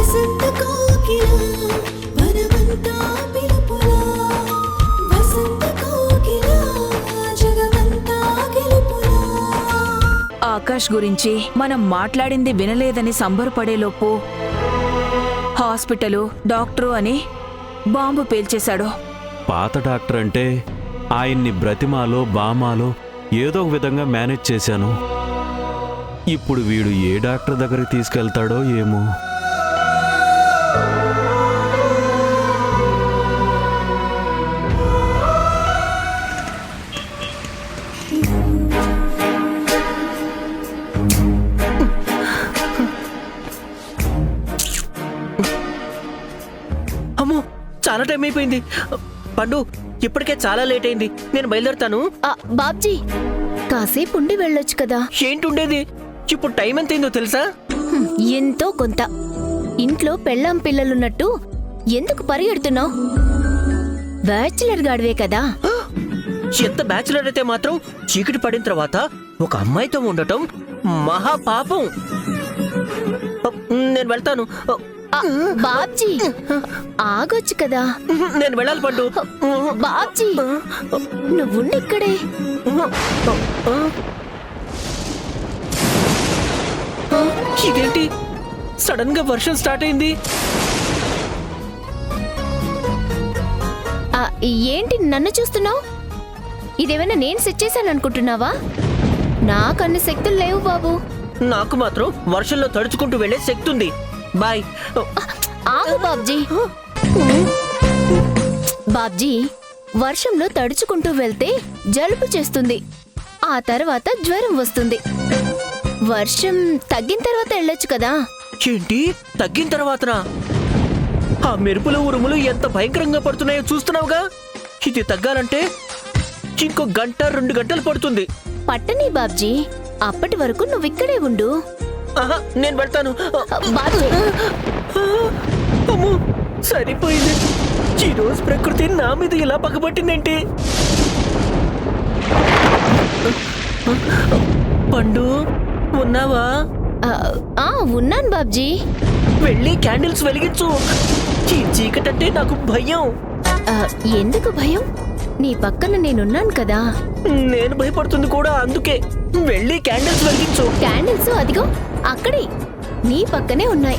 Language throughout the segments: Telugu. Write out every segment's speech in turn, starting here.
వసంత కోకిల వనమంతా పిలుపులా వసంత కోకిల జగమంతా గెలుపులా. ఆకాష్ గురించి మనం మాట్లాడింది వినలేదని సంబరపడేలోపు హాస్పిటలు డాక్టరు అని బాంబు పేల్చేశాడు. పాత డాక్టర్ అంటే ఆయన్ని బ్రతిమాలో బామాలో ఏదో ఒక విధంగా మేనేజ్ చేశాను. ఇప్పుడు వీడు ఏ డాక్టర్ దగ్గరికి తీసుకెళ్తాడో ఏమో. అమ్మో, చాలా టైం అయిపోయింది. పండు, ఇప్పటికే చాలా లేట్ అయింది. నేను బయలుదేరుతాను. బాబ్జీ, కాసేపు ఉండి వెళ్ళొచ్చు కదా. ఏంటి ఉండేది? ఇప్పుడు టైం ఎంత అయిందో తెలుసా? ఎంతో కొంత. ఇంట్లో పెళ్ళాం పిల్లలున్నట్టు ఎందుకు పరిగెడుతున్నావు? బ్యాచులర్ గాడివే కదా. ఎంత బ్యాచులర్ అయితే మాత్రం చీకటి పడిన తర్వాత ఒక అమ్మాయితో ఉండటం మహా పాపం. నేను వెళ్తాను. బాబ్జీ, ఆగొచ్చు కదా. నేను వెళ్ళాలి పండు. బాబ్జీ, నువ్వుండిక్కడే. ఇదేంటి సడన్ గా వర్షం స్టార్ట్ అయింది? ఏంటి నన్ను చూస్తున్నావు? ఇదేమైనా నేను సెట్ చేశాను అనుకుంటున్నావా? నాకన్ని శక్తులు లేవు బాబు. నాకు మాత్రం వర్షంలో తడుచుకుంటూ వెళ్లే శక్తి ఉంది. బాయ్. ఆగు బాబ్జీ. బాబ్జీ, వర్షంలో తడుచుకుంటూ వెళ్తే జలుబు చేస్తుంది, ఆ తర్వాత జ్వరం వస్తుంది. వర్షం తగ్గిన తర్వాత వెళ్ళొచ్చు కదా. ఏంటి తగ్గిన తర్వాతనా? ఆ మెరుపులు ఉరుములు ఎంత భయంకరంగా పడుతున్నాయో చూస్తున్నావుగా. ఇది తగ్గాలంటే ఇంకో గంట 2 గంటలు పడుతుంది. పట్టని బాబ్జీ, అప్పటి వరకు నువ్విక్కడే ఉండు. నేను వెళ్తాను. బాబ్జీ, అమ్మో, సరిపోయింది. ఈ రోజు ప్రకృతి నా మీద ఇలా పగబట్టిందేంటి? పండు, ఉన్నావా? ఉన్నాను బాబ్జీ. వెళ్ళి క్యాండిల్స్ వెలిగించు. ఈ చీకటంటే నాకు భయం. ఎందుకు భయం? నీ పక్కన నేనున్నాను కదా. నేను భయపడుతుంది కూడా అందుకే. వెళ్ళి క్యాండిల్స్ వెలిగించు. క్యాండిల్స్ అదిగో అక్కడే నీ పక్కనే ఉన్నాయి.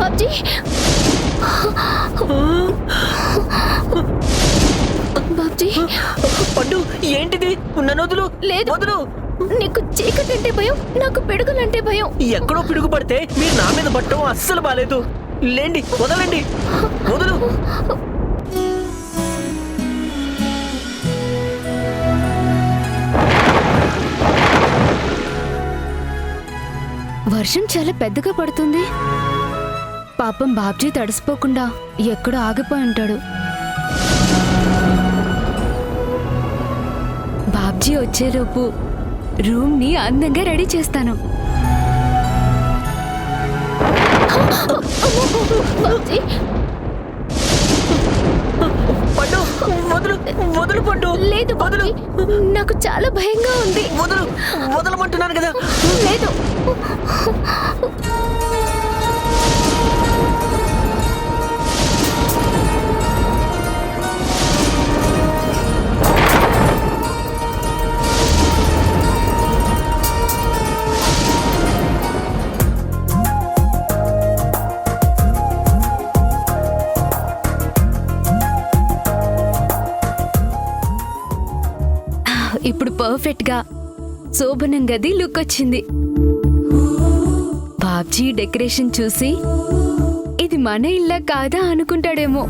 బాబ్జీ, బాబ్జీ. పండు, ఏంటిది? నన్ను వదులు. లేదు, వదులు. నీకు చీకటంటే భయం, నాకు పిడుగులంటే భయం. ఎక్కడో పిడుగు పడితే మీరు నా మీద పట్టడం అస్సలు బాలేదు. లేండి, వదలండి. వదులు. వర్షం చాలా పెద్దగా పడుతుంది. పాపం బాబ్జీ తడిసిపోకుండా ఎక్కడో ఆగిపోయి ఉంటాడు. బాబ్జీ వచ్చేలోపు రూమ్ ని అందంగా రెడీ చేస్తాను. పండు, వదులు. వదులు పండు. లేదు వదులు. నాకు చాలా భయంగా ఉంది. వదులు. వదలమంటున్నాను కదా. లేదు. ఇప్పుడు పర్ఫెక్ట్ గా శోభనం గది లుక్ వచ్చింది. బాబ్జీ డెకరేషన్ చూసి ఇది మన ఇల్లా కాదా అనుకుంటాడేమో.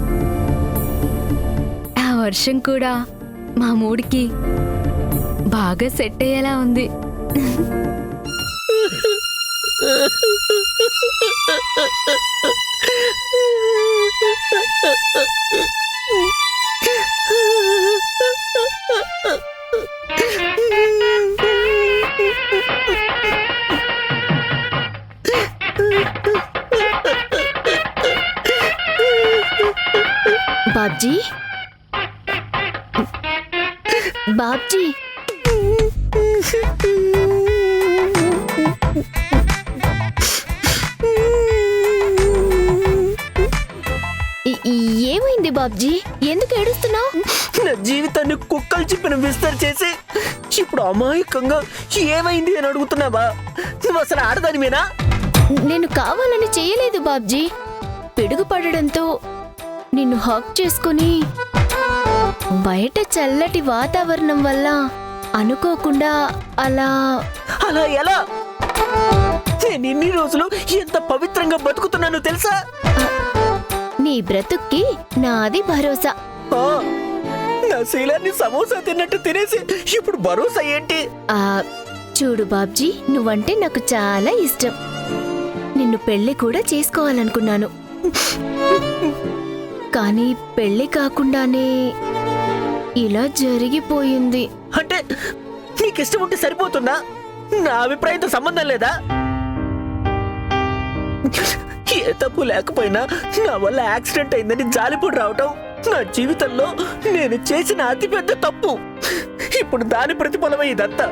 ఆ వర్షం కూడా మా మూడికి బాగా సెట్ అయ్యేలా ఉంది. బాబ్జీ, బాబ్జీ, ఏమైంది బాబ్జీ? ఎందుకు ఏడుస్తున్నావు? నా జీవితాన్ని కుక్కలు చెప్పిన విస్తర్ చేసి ఇప్పుడు అమాయకంగా ఏమైంది అని అడుగుతున్నావా? నువ్వు అసలు ఆడదానివేనా? నేను కావాలని చేయలేదు బాబ్జీ. పిడుగు పడడంతో నిన్ను హక్ చేసుకుని బయట చల్లటి వాతావరణం వల్ల అనుకోకుండా అలా అలా ఎలా? నేను ఇన్ని రోజులు ఎంత పవిత్రంగా బతుకుతున్నానో తెలుసా? నీ బ్రతుక్కి నాది భరోసా. ఆ, నా శీలాన్ని సమోసా తిన్నట్టు తినేసి ఇప్పుడు భరోసా ఏంటి? ఆ చూడు బాబ్జీ, నువ్వంటే నాకు చాలా ఇష్టం. నిన్ను పెళ్లి కూడా చేసుకోవాలనుకున్నాను, కానీ పెళ్లి కాకుండానే ఇలా జరిగిపోయింది. అంటే నీకు ఇష్టం ఉంటే సరిపోతుందా? నా అభిప్రాయంతో సంబంధం లేదా? ఏ తప్పు లేకపోయినా నా వల్ల యాక్సిడెంట్ అయిందని జాలిపడి రావటం నా జీవితంలో నేను చేసిన అతిపెద్ద తప్పు. ఇప్పుడు దాని ప్రతిఫలమే ఇదంతా.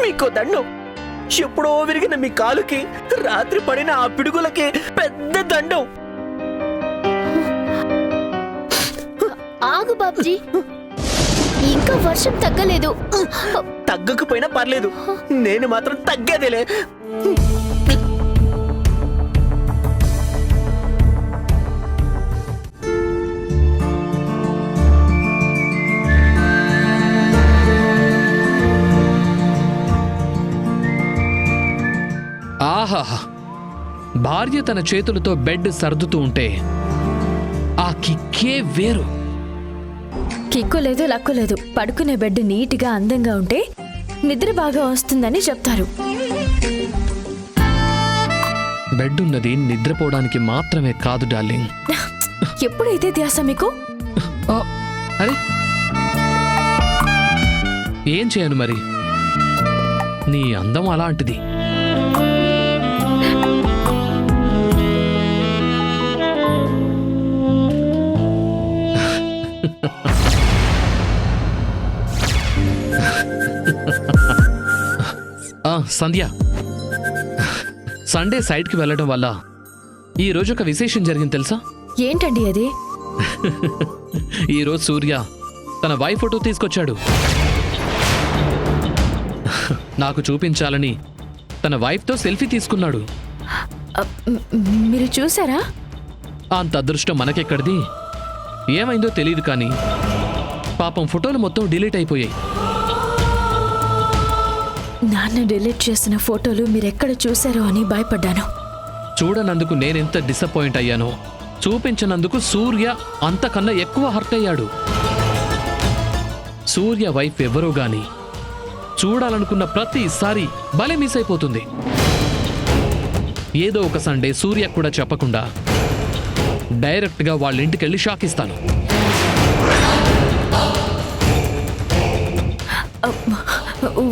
మీకు దండం. ఎప్పుడో విరిగిన మీ కాలుకి రాత్రి పడిన ఆ పిడుగులకి పెద్ద దండం. ఆగు బాబ్జీ, ఇంకా వర్షం తగ్గలేదు. తగ్గకపోయినా పర్లేదు, నేను మాత్రం తగ్గేదేలే. ఆహాహా, భార్య తన చేతులతో బెడ్ సర్దుతూ ఉంటే ఆ కిక్కే వేరు. కిక్కు లేదు, లక్కు లేదు. పడుకునే బెడ్ నీట్గా అందంగా ఉంటే నిద్ర బాగా వస్తుందని చెప్తారు. బెడ్ ఉన్నది నిద్రపోవడానికి మాత్రమే కాదు డార్లింగ్. ఎప్పుడైతే ధ్యాస మీకు? ఆ, అరే ఏం చేయను మరి, నీ అందం అలాంటిది. సంధ్య, సండే సైడ్కి వెళ్ళడం వల్ల ఈ రోజు ఒక విశేషం జరిగింది తెలుసా? ఏంటండి అది? ఈరోజు సూర్య తన వైఫ్ ఫోటో తీసుకొచ్చాడు. నాకు చూపించాలని తన వైఫ్తో సెల్ఫీ తీసుకున్నాడు. మీరు చూసారా? అంత అదృష్టం మనకెక్కడిది. ఏమైందో తెలియదు కానీ పాపం ఫోటోలు మొత్తం డిలీట్ అయిపోయాయి. నాన్న డిలీట్ చేసిన ఫోటోలు మీరెక్కడ చూశారో అని భయపడ్డాను. చూడనందుకు నేనెంత డిసప్పాయింట్ అయ్యానో, చూపించనందుకు సూర్య అంతకన్నా ఎక్కువ హర్ట్ అయ్యాడు. సూర్య వైఫ్ ఎవరో గాని చూడాలనుకున్న ప్రతిసారి భలే మిస్ అయిపోతుంది. ఏదో ఒక సండే సూర్య కూడా చెప్పకుండా డైరెక్ట్గా వాళ్ళ ఇంటికెళ్ళి షాక్ ఇస్తాను.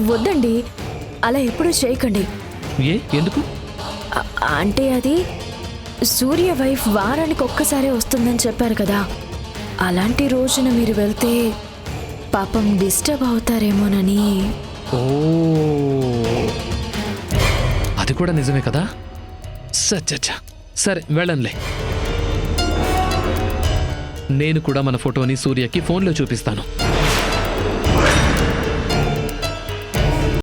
వద్దండి, అలా ఎప్పుడూ చేయకండి. ఎందుకు? అంటే అది సూర్య వైఫ్ వారానికి ఒక్కసారే వస్తుందని చెప్పారు కదా. అలాంటి రోజున మీరు వెళ్తే పాపం డిస్టర్బ్ అవుతారేమోనని. ఓ, అది కూడా నిజమే కదా. సరే వెళ్ళంలే. నేను కూడా మన ఫోటోని సూర్యకి ఫోన్లో చూపిస్తాను.